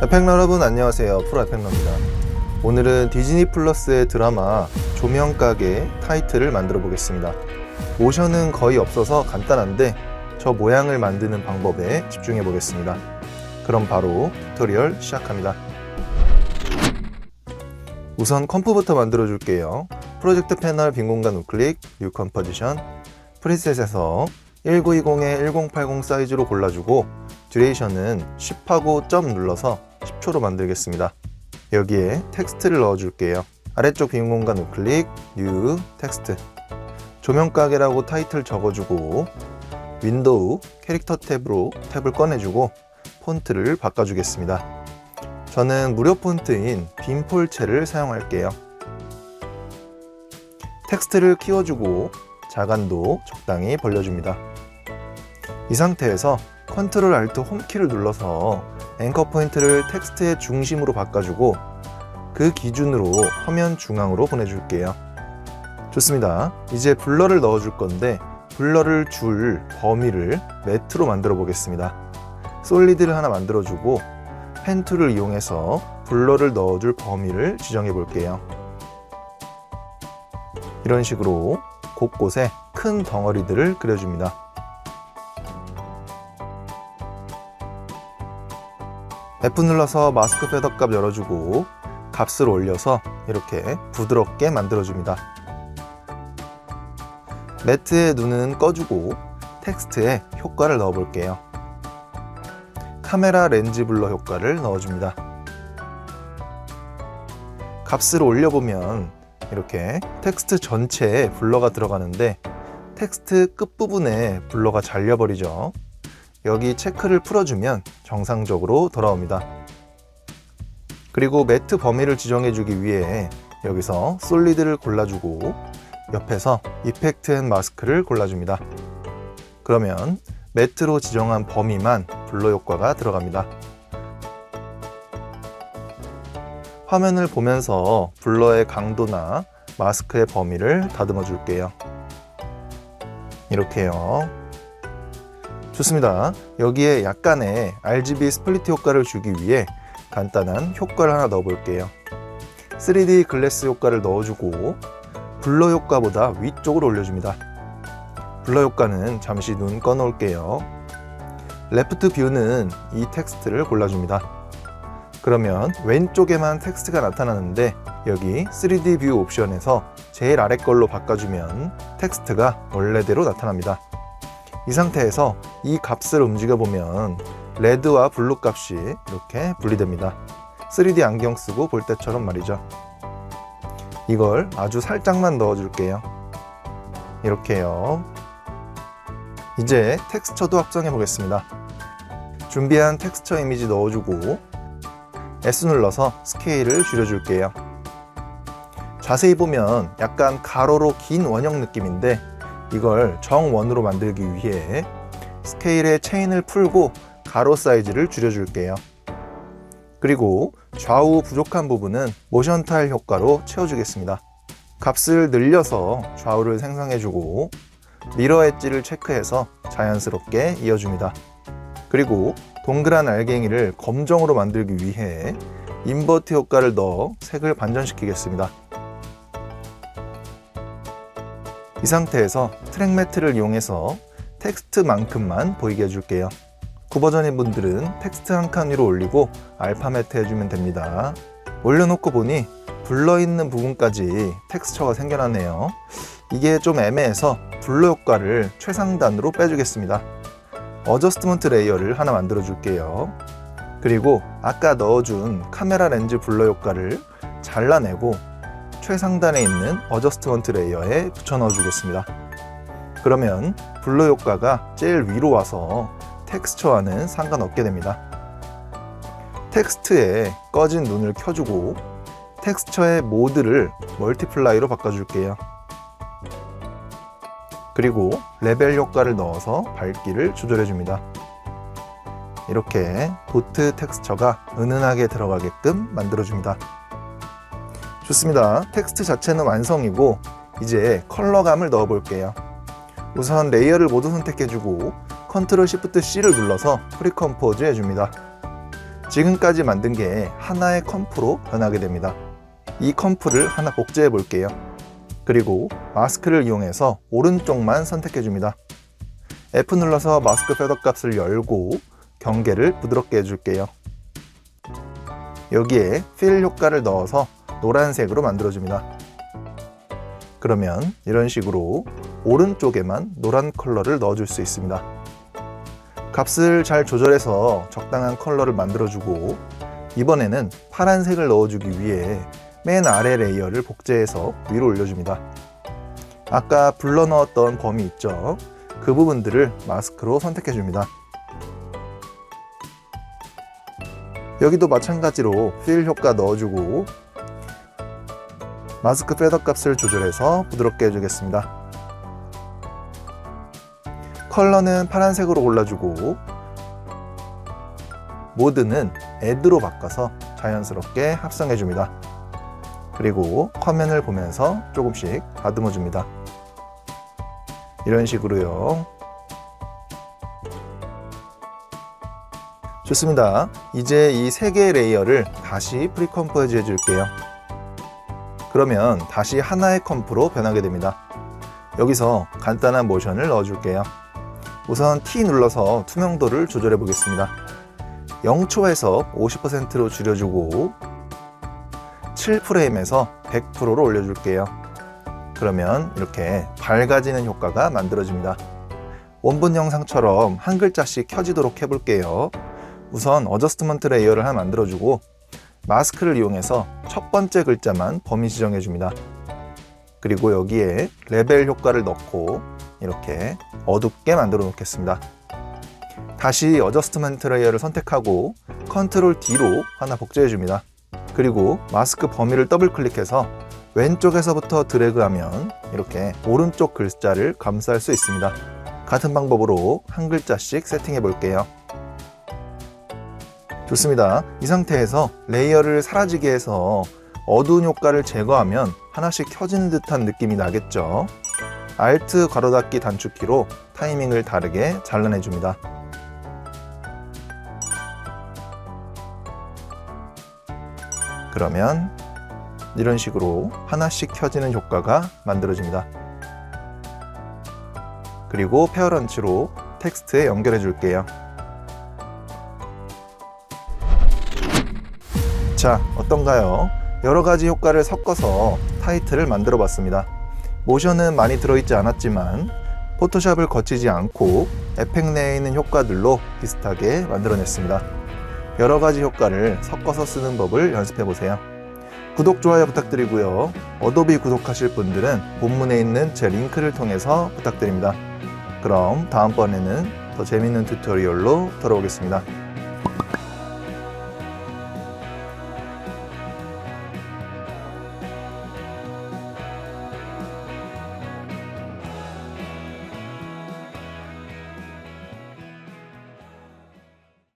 에펙러 여러분 안녕하세요. 프로 에펙러입니다. 오늘은 디즈니 플러스의 드라마 조명가게 타이틀을 만들어 보겠습니다. 모션은 거의 없어서 간단한데 저 모양을 만드는 방법에 집중해 보겠습니다. 그럼 바로 튜토리얼 시작합니다. 우선 컴프부터 만들어 줄게요. 프로젝트 패널 빈 공간 우클릭, 뉴 컴포지션, 프리셋에서 1920에 1080 사이즈로 골라주고 듀레이션은 10하고 점 눌러서 10초로 만들겠습니다. 여기에 텍스트를 넣어줄게요. 아래쪽 빈 공간 우클릭, 뉴 텍스트, 조명가게라고 타이틀 적어주고 윈도우 캐릭터 탭으로 탭을 꺼내주고 폰트를 바꿔주겠습니다. 저는 무료 폰트인 빔폴체를 사용할게요. 텍스트를 키워주고 자간도 적당히 벌려줍니다. 이 상태에서 컨트롤 알트 홈키를 눌러서 앵커 포인트를 텍스트의 중심으로 바꿔주고 그 기준으로 화면 중앙으로 보내줄게요. 좋습니다. 이제 블러를 넣어줄 건데 블러를 줄 범위를 매트로 만들어 보겠습니다. 솔리드를 하나 만들어주고 펜 툴을 이용해서 블러를 넣어줄 범위를 지정해 볼게요. 이런 식으로 곳곳에 큰 덩어리들을 그려줍니다. F 눌러서 마스크 패더 값 열어주고 값을 올려서 이렇게 부드럽게 만들어줍니다. 매트의 눈은 꺼주고 텍스트에 효과를 넣어볼게요. 카메라 렌즈 블러 효과를 넣어줍니다. 값을 올려보면 이렇게 텍스트 전체에 블러가 들어가는데 텍스트 끝부분에 블러가 잘려버리죠. 여기 체크를 풀어주면 정상적으로 돌아옵니다. 그리고 매트 범위를 지정해주기 위해 여기서 솔리드를 골라주고 옆에서 이펙트 앤 마스크를 골라줍니다. 그러면 매트로 지정한 범위만 블러 효과가 들어갑니다. 화면을 보면서 블러의 강도나 마스크의 범위를 다듬어 줄게요. 이렇게요. 좋습니다. 여기에 약간의 RGB 스플리트 효과를 주기 위해 간단한 효과를 하나 넣어 볼게요. 3D 글래스 효과를 넣어주고 블러 효과보다 위쪽으로 올려줍니다. 블러 효과는 잠시 눈 꺼 놓을게요. 레프트 뷰는 이 텍스트를 골라줍니다. 그러면 왼쪽에만 텍스트가 나타나는데 여기 3D 뷰 옵션에서 제일 아래 걸로 바꿔주면 텍스트가 원래대로 나타납니다. 이 상태에서 이 값을 움직여 보면 레드와 블루 값이 이렇게 분리됩니다. 3D 안경 쓰고 볼 때처럼 말이죠. 이걸 아주 살짝만 넣어줄게요. 이렇게요. 이제 텍스처도 합성해 보겠습니다. 준비한 텍스처 이미지 넣어주고 S 눌러서 스케일을 줄여줄게요. 자세히 보면 약간 가로로 긴 원형 느낌인데 이걸 정원으로 만들기 위해 스케일의 체인을 풀고 가로 사이즈를 줄여줄게요. 그리고 좌우 부족한 부분은 모션 타일 효과로 채워주겠습니다. 값을 늘려서 좌우를 생성해주고 미러 엣지를 체크해서 자연스럽게 이어줍니다. 그리고 동그란 알갱이를 검정으로 만들기 위해 인버트 효과를 넣어 색을 반전시키겠습니다. 이 상태에서 트랙 매트를 이용해서 텍스트만큼만 보이게 해줄게요. 9버전인 분들은 텍스트 한 칸 위로 올리고 알파 매트 해주면 됩니다. 올려놓고 보니 블러있는 부분까지 텍스처가 생겨나네요. 이게 좀 애매해서 블러 효과를 최상단으로 빼주겠습니다. 어저스트먼트 레이어를 하나 만들어 줄게요. 그리고 아까 넣어준 카메라 렌즈 블러 효과를 잘라내고 최상단에 있는 어저스트먼트 레이어에 붙여 넣어 주겠습니다. 그러면 블러 효과가 제일 위로 와서 텍스처와는 상관없게 됩니다. 텍스트에 꺼진 눈을 켜주고 텍스처의 모드를 멀티플라이로 바꿔줄게요. 그리고 레벨 효과를 넣어서 밝기를 조절해줍니다. 이렇게 도트 텍스처가 은은하게 들어가게끔 만들어줍니다. 좋습니다. 텍스트 자체는 완성이고 이제 컬러감을 넣어 볼게요. 우선 레이어를 모두 선택해주고 컨트롤 시프트 C를 눌러서 프리컴포즈 해줍니다. 지금까지 만든 게 하나의 컴프로 변하게 됩니다. 이 컴프를 하나 복제해 볼게요. 그리고 마스크를 이용해서 오른쪽만 선택해 줍니다. F 눌러서 마스크 패더 값을 열고 경계를 부드럽게 해줄게요. 여기에 필 효과를 넣어서 노란색으로 만들어줍니다. 그러면 이런 식으로 오른쪽에만 노란 컬러를 넣어줄 수 있습니다. 값을 잘 조절해서 적당한 컬러를 만들어주고 이번에는 파란색을 넣어주기 위해 맨 아래 레이어를 복제해서 위로 올려줍니다. 아까 불러 넣었던 범위 있죠? 그 부분들을 마스크로 선택해줍니다. 여기도 마찬가지로 필 효과 넣어주고 마스크 패더 값을 조절해서 부드럽게 해주겠습니다. 컬러는 파란색으로 골라주고 모드는 A드로 바꿔서 자연스럽게 합성해줍니다. 그리고 화면을 보면서 조금씩 다듬어줍니다. 이런 식으로요. 좋습니다. 이제 이 3개의 레이어를 다시 프리컴포즈 해줄게요. 그러면 다시 하나의 컴프로 변하게 됩니다. 여기서 간단한 모션을 넣어줄게요. 우선 T 눌러서 투명도를 조절해 보겠습니다. 0초에서 50%로 줄여주고 7프레임에서 100%로 올려줄게요. 그러면 이렇게 밝아지는 효과가 만들어집니다. 원본 영상처럼 한 글자씩 켜지도록 해볼게요. 우선 어저스트먼트 레이어를 하나 만들어주고 마스크를 이용해서 첫 번째 글자만 범위 지정해줍니다. 그리고 여기에 레벨 효과를 넣고 이렇게 어둡게 만들어 놓겠습니다. 다시 어저스트먼트 레이어를 선택하고 컨트롤 D로 하나 복제해줍니다. 그리고 마스크 범위를 더블 클릭해서 왼쪽에서부터 드래그하면 이렇게 오른쪽 글자를 감쌀 수 있습니다. 같은 방법으로 한 글자씩 세팅해 볼게요. 좋습니다. 이 상태에서 레이어를 사라지게 해서 어두운 효과를 제거하면 하나씩 켜지는 듯한 느낌이 나겠죠. Alt 괄호 닫기 단축키로 타이밍을 다르게 잘라내줍니다. 그러면 이런 식으로 하나씩 켜지는 효과가 만들어집니다. 그리고 페어런치로 텍스트에 연결해 줄게요. 자, 어떤가요? 여러 가지 효과를 섞어서 타이틀을 만들어 봤습니다. 모션은 많이 들어있지 않았지만 포토샵을 거치지 않고 에펙 내에 있는 효과들로 비슷하게 만들어냈습니다. 여러 가지 효과를 섞어서 쓰는 법을 연습해 보세요. 구독, 좋아요 부탁드리고요. 어도비 구독하실 분들은 본문에 있는 제 링크를 통해서 부탁드립니다. 그럼 다음번에는 더 재밌는 튜토리얼로 돌아오겠습니다.